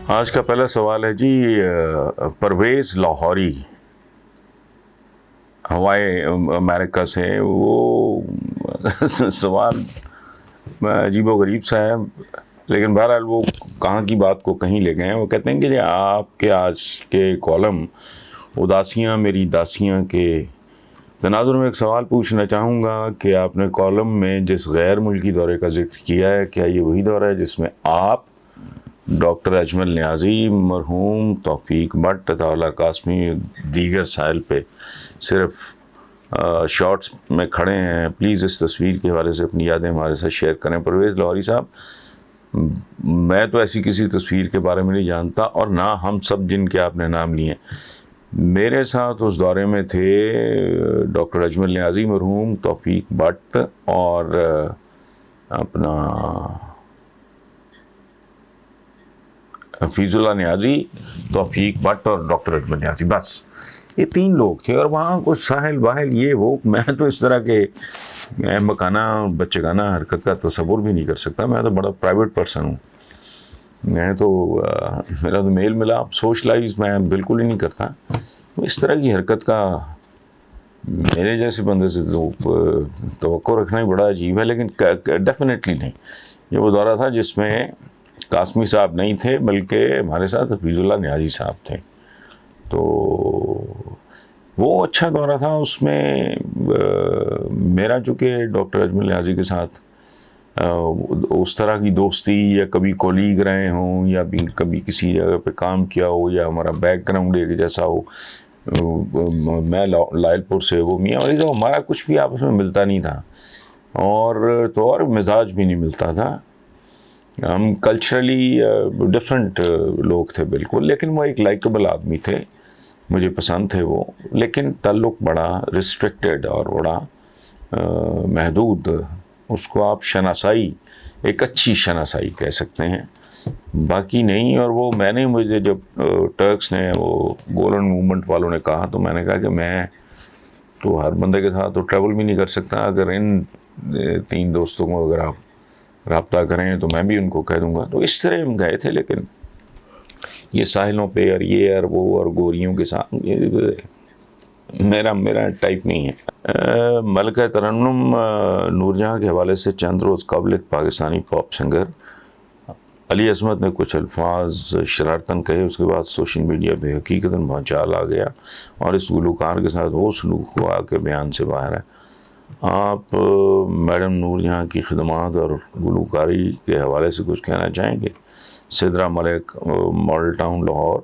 آج کا پہلا سوال ہے جی، پرویز لاہوری ہوائے امریکہ سے. وہ سوال عجیب و غریب سا ہے، لیکن بہرحال وہ کہاں کی بات کو کہیں لے گئے ہیں. وہ کہتے ہیں کہ آپ کے آج کے کالم اداسیاں میری داسیاں کے تناظر میں ایک سوال پوچھنا چاہوں گا کہ آپ نے کالم میں جس غیر ملکی دورے کا ذکر کیا ہے، کیا یہ وہی دورہ ہے جس میں آپ ڈاکٹر اجمل نیازی، مرحوم توفیق بٹ، عطا اللہ قاسمی، دیگر سائل پہ صرف شارٹس میں کھڑے ہیں؟ پلیز اس تصویر کے حوالے سے اپنی یادیں ہمارے ساتھ شیئر کریں. پرویز لاہوری صاحب، میں تو ایسی کسی تصویر کے بارے میں نہیں جانتا، اور نہ ہم سب جن کے آپ نے نام لیے. میرے ساتھ اس دورے میں تھے ڈاکٹر اجمل نیازی مرحوم، توفیق بٹ، اور اپنا حفیظ اللہ نیازی، توفیق بٹ اور ڈاکٹر اجمل نیازی. بس یہ تین لوگ تھے، اور وہاں کچھ ساحل واحل یہ وہ. میں تو اس طرح کے احمقانہ بچگانہ حرکت کا تصور بھی نہیں کر سکتا. میں تو بڑا پرائیویٹ پرسن ہوں. میں تو میرا تو میل ملاپ سوشلائز میں بالکل ہی نہیں کرتا. اس طرح کی حرکت کا میرے جیسے بندے سے تو توقع رکھنا ہی بڑا عجیب ہے. لیکن ڈیفینیٹلی نہیں. یہ وہ دورہ تھا جس میں قاسمی صاحب نہیں تھے، بلکہ ہمارے ساتھ حفیظ اللہ نیازی صاحب تھے. تو وہ اچھا دورہ تھا. اس میں میرا چونکہ ڈاکٹر اجمل نیازی کے ساتھ اس طرح کی دوستی، یا کبھی کولیگ رہے ہوں، یا بھی کبھی کسی جگہ پہ کام کیا ہو، یا ہمارا بیک گراؤنڈ ایک جیسا ہو. میں لائل پور سے، وہ میاں والی، تو ہمارا کچھ بھی آپس میں ملتا نہیں تھا، اور مزاج بھی نہیں ملتا تھا. ہم کلچرلی ڈفرینٹ لوگ تھے بالکل. لیکن وہ ایک لائکبل آدمی تھے، مجھے پسند تھے وہ. لیکن تعلق بڑا ریسٹرکٹیڈ اور بڑا محدود. اس کو آپ شناسائی، ایک اچھی شناسائی کہہ سکتے ہیں، باقی نہیں. اور وہ میں نے، مجھے جب ٹرکس نے، وہ گولڈن موومنٹ والوں نے کہا، تو میں نے کہا کہ میں تو ہر بندے کے ساتھ تو ٹریول بھی نہیں کر سکتا. اگر ان تین دوستوں کو اگر آپ رابطہ کریں تو میں بھی ان کو کہہ دوں گا. تو اس طرح ہم گئے تھے. لیکن یہ ساحلوں پہ اور یہ اور وہ اور گوریوں کے ساتھ میرا ٹائپ نہیں ہے. ملکہ ترنم نور جہاں کے حوالے سے چند روز قبل ایک پاکستانی پاپ سنگر علی عصمت نے کچھ الفاظ شرارتاً کہے. اس کے بعد سوشل میڈیا پہ حقیقتاً بھونچال آ گیا، اور اس گلوکار کے ساتھ وہ سلوک ہوا کہ بیان سے باہر ہے. آپ میڈم نور جہاں کی خدمات اور گلوکاری کے حوالے سے کچھ کہنا چاہیں گے؟ سدرا ملک، ماڈل ٹاؤن، لاہور.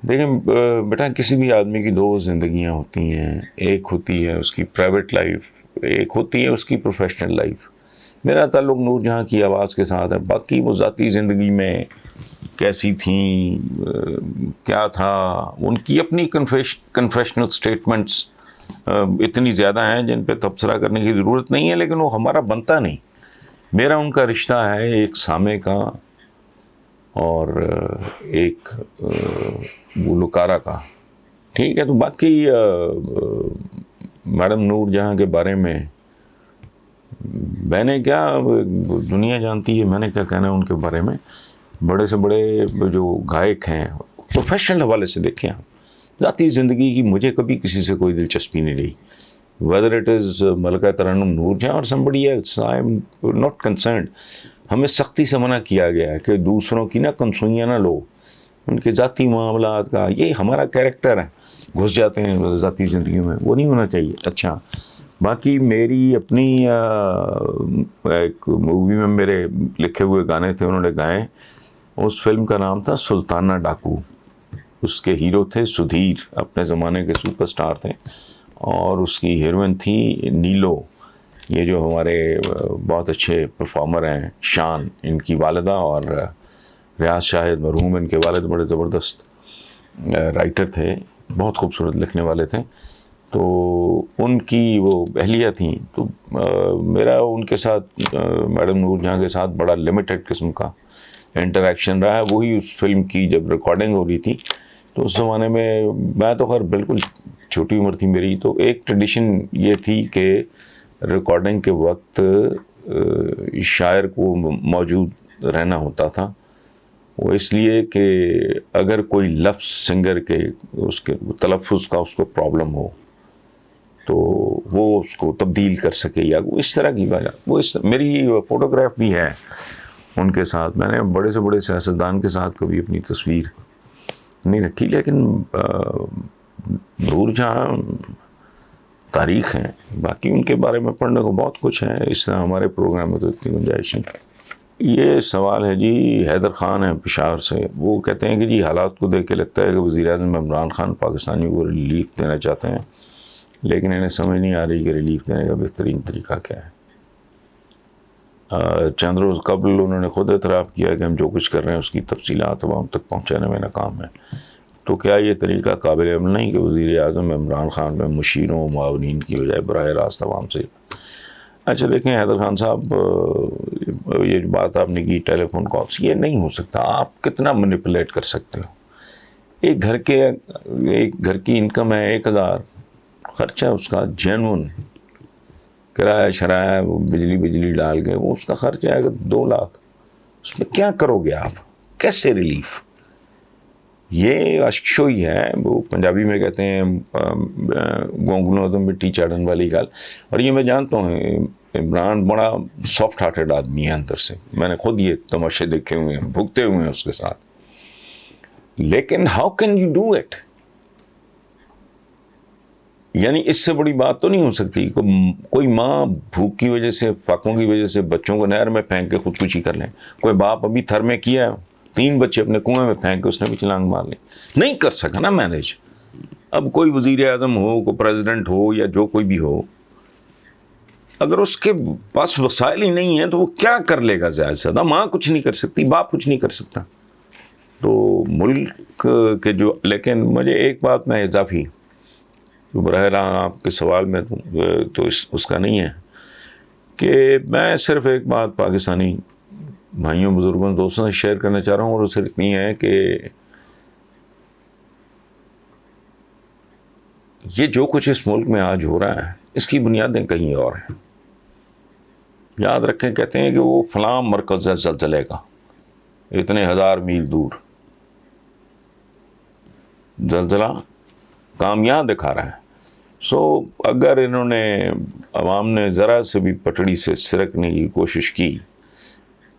دیکھیں بیٹا، کسی بھی آدمی کی دو زندگیاں ہوتی ہیں. ایک ہوتی ہے اس کی پرائیویٹ لائف، ایک ہوتی ہے اس کی پروفیشنل لائف. میرا تعلق نور جہاں کی آواز کے ساتھ ہے. باقی وہ ذاتی زندگی میں کیسی تھیں، کیا تھا، ان کی اپنی کنفیشنل سٹیٹمنٹس اتنی زیادہ ہیں جن پہ تبصرہ کرنے کی ضرورت نہیں ہے. لیکن وہ ہمارا بنتا نہیں. میرا ان کا رشتہ ہے ایک سامع کا اور ایک گلوکارہ کا. ٹھیک ہے. تو باقی میڈم نور جہاں کے بارے میں میں نے کیا، دنیا جانتی ہے، میں نے کیا کہنا ہے ان کے بارے میں. بڑے سے بڑے جو گائک ہیں، پروفیشنل حوالے سے دیکھیں آپ. ذاتی زندگی کی مجھے کبھی کسی سے کوئی دلچسپی نہیں رہی. whether it is ملکہ ترنم نور جہاں اور somebody else, I am not concerned. ہمیں سختی سے منع کیا گیا ہے کہ دوسروں کی نہ کنسوئیاں نہ لو. ان کے ذاتی معاملات کا، یہ ہمارا کیریکٹر ہے، گھس جاتے ہیں ذاتی زندگی میں، وہ نہیں ہونا چاہیے. اچھا، باقی میری اپنی ایک مووی میں میرے لکھے ہوئے گانے تھے، انہوں نے گائے. اس فلم کا نام تھا سلطانہ ڈاکو. اس کے ہیرو تھے سدھیر، اپنے زمانے کے سپر سٹار تھے، اور اس کی ہیروئن تھی نیلو. یہ جو ہمارے بہت اچھے پرفارمر ہیں، شان ان کی والدہ، اور ریاض شاہد مرحوم ان کے والد بڑے زبردست رائٹر تھے، بہت خوبصورت لکھنے والے تھے. تو ان کی وہ اہلیہ تھیں. تو میرا ان کے ساتھ، میڈم نور جہاں کے ساتھ، بڑا لمیٹڈ قسم کا انٹریکشن رہا ہے. وہی اس فلم کی جب ریکارڈنگ ہو رہی تھی، تو اس زمانے میں تو خیر بالکل چھوٹی عمر تھی میری. تو ایک ٹریڈیشن یہ تھی کہ ریکارڈنگ کے وقت شاعر کو موجود رہنا ہوتا تھا. وہ اس لیے کہ اگر کوئی لفظ سنگر کے اس کے تلفظ کا اس کو پرابلم ہو تو وہ اس کو تبدیل کر سکے یا اس طرح کی وجہ. وہ میری فوٹوگراف بھی ہے ان کے ساتھ. میں نے بڑے سے بڑے سیاستدان کے ساتھ کبھی اپنی تصویر نہیں رکھی, لیکن دور جہاں تاریخ ہیں, باقی ان کے بارے میں پڑھنے کو بہت کچھ ہے. اس طرح ہمارے پروگرام میں تو اتنی گنجائش نہیں. یہ سوال ہے جی حیدر خان ہے پشاور سے. وہ کہتے ہیں کہ جی حالات کو دیکھ کے لگتا ہے کہ وزیر اعظم عمران خان پاکستانیوں کو ریلیف دینا چاہتے ہیں, لیکن انہیں سمجھ نہیں آ رہی کہ ریلیف دینے کا بہترین طریقہ کیا ہے. چند روز قبل انہوں نے خود اعتراف کیا کہ ہم جو کچھ کر رہے ہیں اس کی تفصیلات عوام تک پہنچانے میں ناکام ہیں. تو کیا یہ طریقہ قابل عمل نہیں کہ وزیر اعظم عمران خان میں مشیروں و معاونین کی بجائے براہ راست عوام سے. اچھا دیکھیں حیدر خان صاحب, یہ جو بات آپ نے کی ٹیلی فون کالس, یہ نہیں ہو سکتا. آپ کتنا مینیپولیٹ کر سکتے ہو؟ ایک گھر کی انکم ہے 1000, خرچہ اس کا جینون کرایہ شرایہ بجلی ڈال کے وہ اس کا خرچہ ہے 2 لاکھ. اس میں کیا کرو گے آپ؟ کیسے ریلیف؟ یہ اشکشو ہی ہے. وہ پنجابی میں کہتے ہیں گونگلوں تو مٹی چاڑن والی گال. اور یہ میں جانتا ہوں عمران بڑا سافٹ ہارٹڈ آدمی ہے اندر سے. میں نے خود یہ تماشے دیکھے ہوئے ہیں, بھگتے ہوئے ہیں اس کے ساتھ. لیکن how can you do it? یعنی اس سے بڑی بات تو نہیں ہو سکتی. کوئی ماں بھوک کی وجہ سے, فاقوں کی وجہ سے بچوں کو نہر میں پھینک کے خودکشی کر لیں. کوئی باپ ابھی تھر میں کیا 3 بچے اپنے کنویں میں پھینک کے اس نے بھی چھلانگ مار لی. نہیں کر سکا نا مینیج. اب کوئی وزیر اعظم ہو, کوئی پریزیڈنٹ ہو, یا جو کوئی بھی ہو, اگر اس کے پاس وسائل ہی نہیں ہیں تو وہ کیا کر لے گا؟ زیادہ سے زیادہ ماں کچھ نہیں کر سکتی, باپ کچھ نہیں کر سکتا. تو ملک کے جو, لیکن مجھے ایک بات میں اضافی براہ راست آپ کے سوال میں تو اس کا نہیں ہے کہ میں صرف ایک بات پاکستانی بھائیوں, بزرگوں, دوستوں سے شیئر کرنا چاہ رہا ہوں, اور وہ صرف اتنی ہے کہ یہ جو کچھ اس ملک میں آج ہو رہا ہے اس کی بنیادیں کہیں اور ہیں. یاد رکھیں, کہتے ہیں کہ وہ فلاں مرکز ہے زلزلے کا, اتنے 1000 میل دور زلزلہ کام یہاں دکھا رہا ہے. سو اگر انہوں نے, عوام نے ذرا سے بھی پٹڑی سے سرکنے کی کوشش کی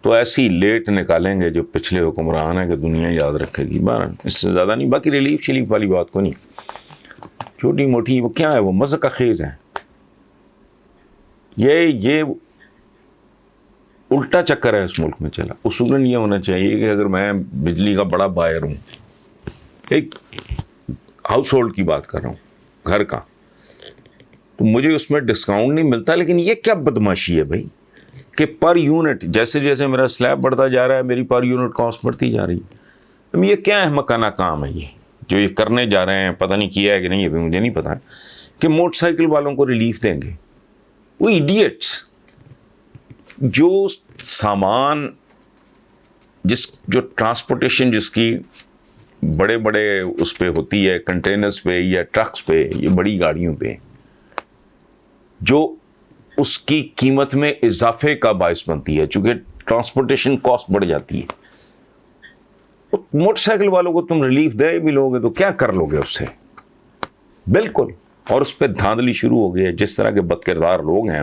تو ایسی لیٹ نکالیں گے جو پچھلے حکمران ہے کہ دنیا یاد رکھے گی. بہرحال اس سے زیادہ نہیں. باقی ریلیف شلیف والی بات کو نہیں, چھوٹی موٹی وہ کیا ہے, وہ مذاق خیز ہیں. یہ الٹا چکر ہے اس ملک میں چلا. اصولاً یہ ہونا چاہیے کہ اگر میں بجلی کا بڑا بائر ہوں, ایک ہاؤس ہولڈ کی بات کر رہا ہوں, گھر کا, تو مجھے اس میں ڈسکاؤنٹ نہیں ملتا. لیکن یہ کیا بدماشی ہے بھائی کہ پر یونٹ جیسے جیسے میرا سلیب بڑھتا جا رہا ہے میری پر یونٹ کاسٹ بڑھتی جا رہی ہے. یہ کیا احمقانہ کام ہے یہ جو یہ کرنے جا رہے ہیں؟ پتہ نہیں کیا ہے کہ نہیں, ابھی مجھے نہیں پتا, کہ موٹر سائیکل والوں کو ریلیف دیں گے. وہ ایڈیٹس جو سامان جو ٹرانسپورٹیشن جس کی بڑے بڑے اس پہ ہوتی ہے, کنٹینرز پہ یا ٹرکس پہ, یہ بڑی گاڑیوں پہ, جو اس کی قیمت میں اضافے کا باعث بنتی ہے چونکہ ٹرانسپورٹیشن کاسٹ بڑھ جاتی ہے. موٹر سائیکل والوں کو تم ریلیف دے بھی لو گے تو کیا کر لو گے اس سے؟ بالکل. اور اس پہ دھاندلی شروع ہو گئی ہے. جس طرح کے بد کردار لوگ ہیں,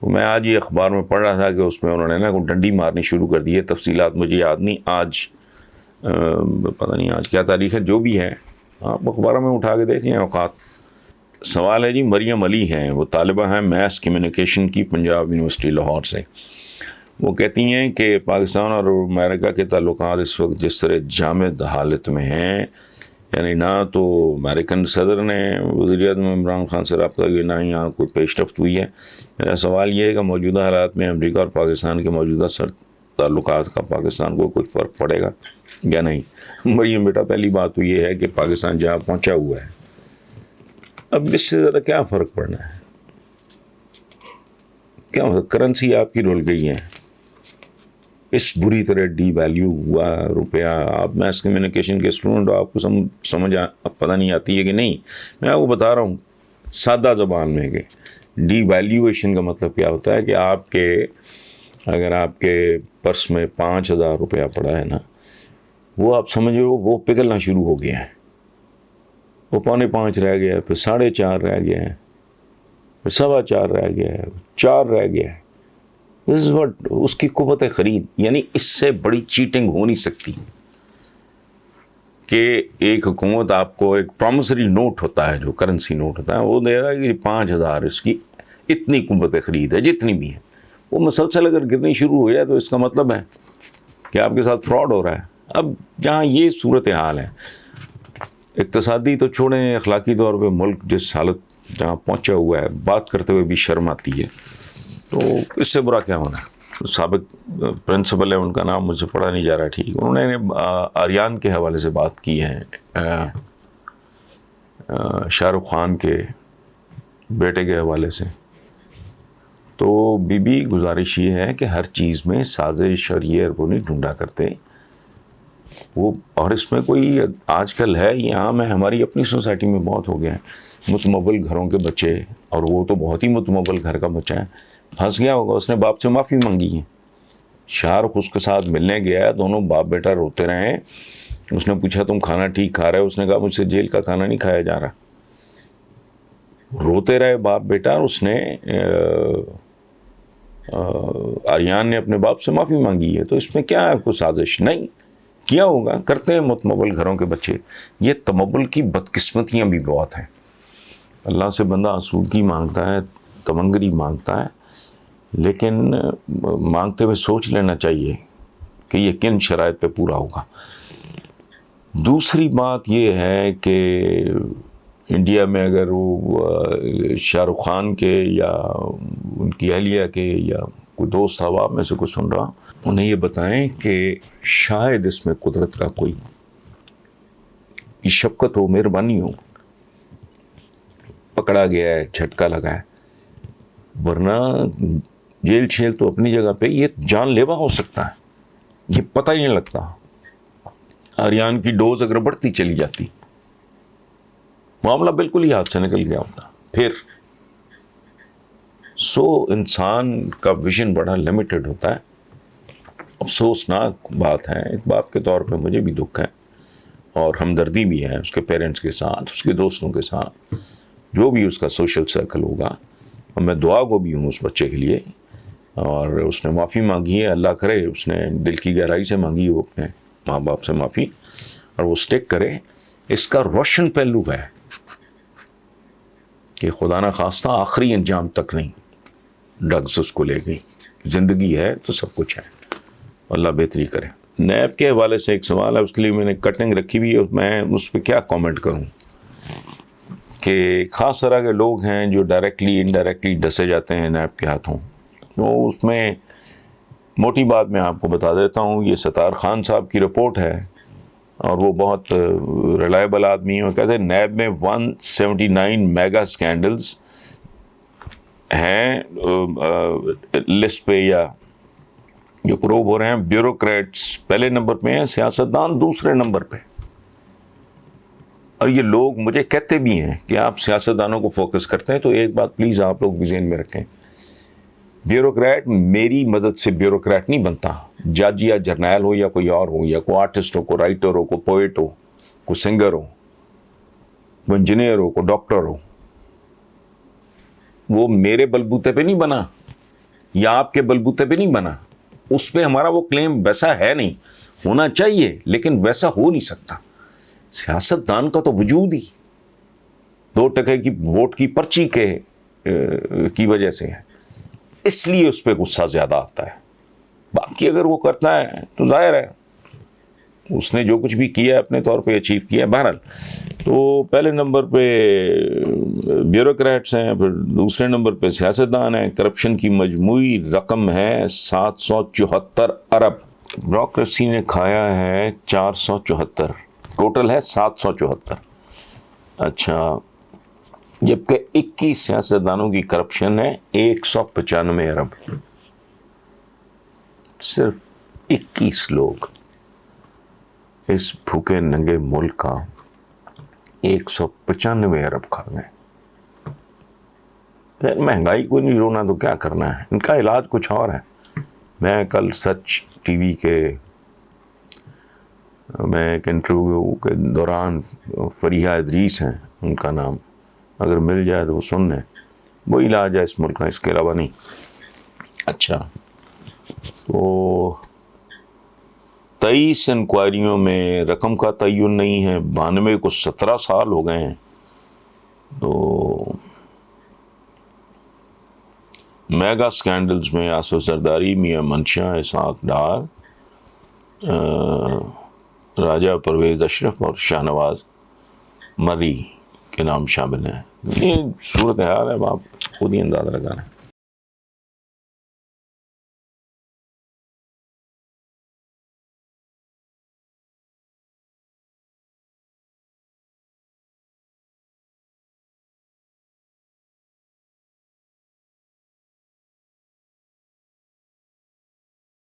میں آج یہ اخبار میں پڑھ رہا تھا کہ اس میں انہوں نے نا کوئی ڈنڈی مارنی شروع کر دی ہے. تفصیلات مجھے یاد نہیں, آج پتہ نہیں آج کیا تاریخ ہے, جو بھی ہے آپ اخباروں میں اٹھا کے دیکھیں اوقات. سوال ہے جی مریم علی ہیں, وہ طالبہ ہیں میس کمیونیکیشن کی, پنجاب یونیورسٹی لاہور سے. وہ کہتی ہیں کہ پاکستان اور امریکہ کے تعلقات اس وقت جس طرح جامد حالت میں ہیں, یعنی نہ تو امریکن صدر نے وزیر اعظم عمران خان سے رابطہ کیا, نہ ہی یہاں کوئی پیش رفت ہوئی ہے. میرا سوال یہ ہے کہ موجودہ حالات میں امریکہ اور پاکستان کے موجودہ تعلقات کا پاکستان کو کچھ فرق پڑے گا یا نہیں؟ مریم بیٹا, پہلی بات تو یہ ہے کہ پاکستان جہاں پہنچا ہوا ہے, اب اس سے زیادہ کیا فرق پڑنا ہے؟ کیا کرنسی آپ کی رول گئی ہے, اس بری طرح ڈی ویلیو ہوا روپیہ. آپ میس کمیونیکیشن کے اسٹوڈنٹ, آپ کو سمجھ پتہ نہیں آتی ہے کہ نہیں؟ میں آپ کو بتا رہا ہوں سادہ زبان میں کہ ڈی ویلیویشن کا مطلب کیا ہوتا ہے کہ اگر آپ کے پرس میں 5000 روپیہ پڑا ہے نا, وہ آپ سمجھو وہ پگھلنا شروع ہو گیا ہے. وہ 4.25 رہ گیا ہے, پھر 4.5 رہ گیا ہے, پھر 4.25 رہ گیا ہے, 4 رہ گیا ہے. This is what اس کی قوت خرید, یعنی اس سے بڑی چیٹنگ ہو نہیں سکتی کہ ایک حکومت آپ کو ایک پرومسری نوٹ ہوتا ہے, جو کرنسی نوٹ ہوتا ہے, وہ دے رہا ہے کہ 5,000 اس کی اتنی قوت خرید ہے جتنی بھی ہے. وہ مسلسل اگر گرنی شروع ہو جائے تو اس کا مطلب ہے کہ آپ کے ساتھ فراڈ ہو رہا ہے. اب جہاں یہ صورتحال ہے, اقتصادی تو چھوڑیں, اخلاقی طور پہ ملک جس حالت جہاں پہنچا ہوا ہے, بات کرتے ہوئے بھی شرم آتی ہے, تو اس سے برا کیا ہونا ہے. سابق پرنسپل ہے, ان کا نام مجھ سے پڑھا نہیں جا رہا ٹھیک, انہوں نے آریان کے حوالے سے بات کی ہے, شاہ رخ خان کے بیٹے کے حوالے سے. تو بی گزارش یہ ہے کہ ہر چیز میں سازش اور یہ وہ نہیں ڈھونڈا کرتے وہ. اور اس میں کوئی آج کل ہے, یہ عام ہے, ہماری اپنی سوسائٹی میں بہت ہو گیا ہے, متمول گھروں کے بچے, اور وہ تو بہت ہی متمول گھر کا بچہ ہے, پھنس گیا ہوگا, اس نے باپ سے معافی مانگی ہے. شاہ رخ اس کے ساتھ ملنے گیا ہے, دونوں باپ بیٹا روتے رہے ہیں. اس نے پوچھا تم کھانا ٹھیک کھا رہے ہو؟ اس نے کہا مجھ سے جیل کا کھانا نہیں کھایا جا رہا. روتے رہے باپ بیٹا, اور اس نے آریان نے اپنے باپ سے معافی مانگی ہے. تو اس میں کیا ہے, کوئی سازش نہیں کیا ہوگا, کرتے ہیں متمول گھروں کے بچے. یہ تمول کی بدقسمتیاں بھی بہت ہیں. اللہ سے بندہ آسودگی مانگتا ہے, تمنگری مانگتا ہے, لیکن مانگتے ہوئے سوچ لینا چاہیے کہ یہ کن شرائط پہ پورا ہوگا. دوسری بات یہ ہے کہ انڈیا میں اگر وہ شاہ رخ خان کے یا ان کی اہلیہ کے یا کوئی دوست احباب میں سے کوئی سن رہا, انہیں یہ بتائیں کہ شاید اس میں قدرت کا کوئی شفقت ہو, مہربانی ہو. پکڑا گیا ہے, جھٹکا لگا ہے, ورنہ جیل شیل تو اپنی جگہ پہ, یہ جان لیوا ہو سکتا ہے, یہ پتہ ہی نہیں لگتا. آریان کی ڈوز اگر بڑھتی چلی جاتی, معاملہ بالکل ہی ہاتھ سے نکل گیا ہوتا. پھر انسان کا ویژن بڑا لمیٹڈ ہوتا ہے. افسوسناک بات ہے. ایک باپ کے طور پہ مجھے بھی دکھ ہے اور ہمدردی بھی ہے اس کے پیرنٹس کے ساتھ, اس کے دوستوں کے ساتھ, جو بھی اس کا سوشل سرکل ہوگا. اور میں دعا کو بھی ہوں اس بچے کے لیے, اور اس نے معافی مانگی ہے, اللہ کرے اس نے دل کی گہرائی سے مانگی ہو اپنے ماں باپ سے معافی, اور وہ سٹک کرے. اس کا روشن پہلو ہے کہ خدا نہ خواستہ آخری انجام تک نہیں, ڈرگز اس کو لے گئی. زندگی ہے تو سب کچھ ہے, اللہ بہتری کرے. نیب کے حوالے سے ایک سوال ہے, اس کے لیے میں نے کٹنگ رکھی ہوئی ہے, میں اس پہ کیا کامنٹ کروں کہ خاص طرح کے لوگ ہیں جو ڈائریکٹلی انڈائریکٹلی ڈسے جاتے ہیں نیب کے ہاتھوں. تو اس میں موٹی بات میں آپ کو بتا دیتا ہوں, یہ ستار خان صاحب کی رپورٹ ہے, اور وہ بہت ریلائبل آدمی ہیں. وہ کہتے ہیں نیب میں 179 میگا اسکینڈلز ہیں لسٹ پہ, یا جو پروو ہو رہے ہیں. بیوروکریٹس پہلے نمبر پہ ہیں, سیاستدان دوسرے نمبر پہ. اور یہ لوگ مجھے کہتے بھی ہیں کہ آپ سیاستدانوں کو فوکس کرتے ہیں, تو ایک بات پلیز آپ لوگ بھی ذہن میں رکھیں, بیوروکریٹ میری مدد سے بیوروکریٹ نہیں بنتا. جج یا جرنیل ہو یا کوئی اور ہو, یا کوئی آرٹسٹ ہو, کوئی رائٹر ہو, کوئی پوئٹ ہو, کوئی سنگر ہو, کوئی انجینئر ہو, کوئی ڈاکٹر ہو, وہ میرے بلبوتے پہ نہیں بنا یا آپ کے بلبوتے پہ نہیں بنا. اس پہ ہمارا وہ کلیم ویسا ہے نہیں, ہونا چاہیے لیکن ویسا ہو نہیں سکتا. سیاستدان کا تو وجود ہی 2% کی ووٹ کی پرچی کی وجہ سے ہے, اس لیے اس پہ غصہ زیادہ آتا ہے. باقی اگر وہ کرتا ہے تو ظاہر ہے اس نے جو کچھ بھی کیا اپنے طور پہ اچیو کیا. بہرحال تو پہلے نمبر پہ بیوروکریٹس ہیں, پھر دوسرے نمبر پہ سیاستدان ہیں. کرپشن کی مجموعی رقم ہے 774 ارب. بیوروکریسی نے کھایا ہے 474, ٹوٹل ہے 774. اچھا, جبکہ 21 سیاستدانوں کی کرپشن ہے 195 ارب. صرف 21 لوگ اس بھوکے ننگے ملک کا 195 ارب کھا گئے. پھر مہنگائی کو نہیں رونا تو کیا کرنا ہے, ان کا علاج کچھ اور ہے. میں کل سچ ٹی وی کے میں ایک انٹرویو کے دوران فریحہ ادریس ہیں ان کا نام، اگر مل جائے تو وہ سن لیں، وہ علاج ہے اس ملک میں، اس کے علاوہ نہیں۔ اچھا، تو 23 انکوائریوں میں رقم کا تعین نہیں ہے، 92 کو 17 سال ہو گئے ہیں۔ تو میگا سکینڈلز میں آصف زرداری، میاں منشا، اسحاق ڈار، راجہ پرویز اشرف اور شاہ نواز مری کے نام شامل ہیں۔ یہ صورتحال ہے، آپ خود ہی اندازہ لگانا ہے۔